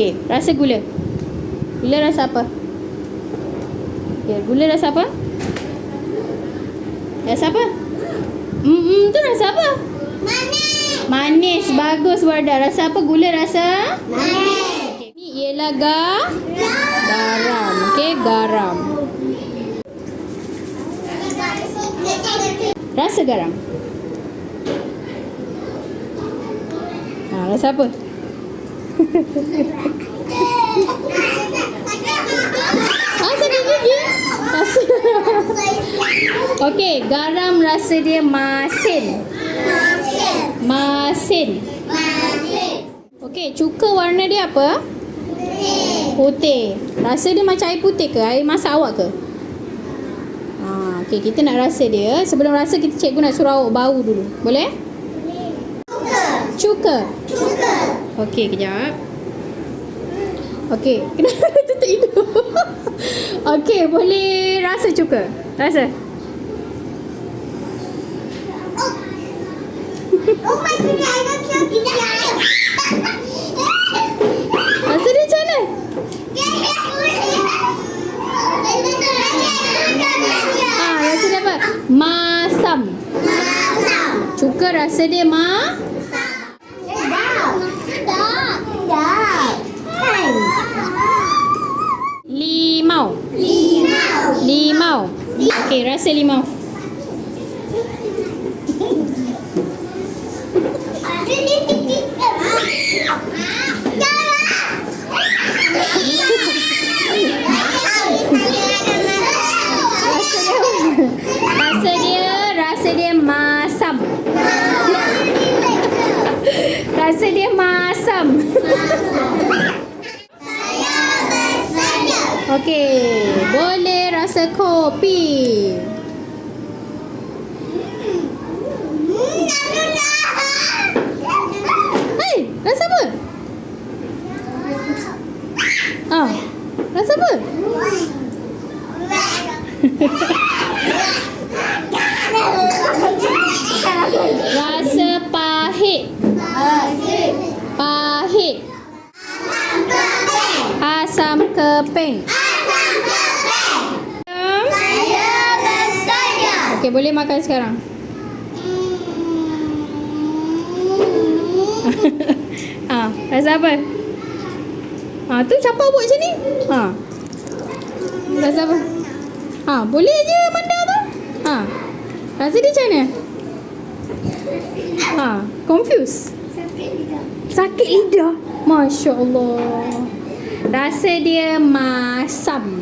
Okey, rasa gula. Gula rasa apa? Okey, gula rasa apa? Rasa apa? Tu rasa apa? Manis. Manis. Bagus Wardah. Rasa apa gula rasa? Manis. Okay. Ini ialah garam. Okey, garam. Rasa garam. Rasa apa? Sedih gigi. Rasa. Okey, garam rasa dia masin. Masin. Okey, cuka warna dia apa? Putih. Rasa dia macam air putih ke? Air masak awak ke? Okey, kita nak rasa dia. Sebelum rasa, cikgu nak suruh awak bau dulu. Boleh? Cuka. Okey, kejap. Okey, kenapa tutup hidung? Okey, boleh rasa cuka. Rasa. Oh my goodness, I got something. Rasa dia macam mana? Rasa dia apa? Masam. Cuka rasa dia Limau. Okey, rasa limau. Rasa dia masam. Rasa dia masam. Okey, boleh rasa kopi. Hei, rasa apa? Rasa apa? Rasa pahit. Asam keping. Okey, boleh makan sekarang. Rasa apa? Tu siapa buat macam ni? Rasa apa? Boleh je Manda tu. Rasa dia macam mana? Confused. Sakit lidah. Masya Allah. Rasa dia masam.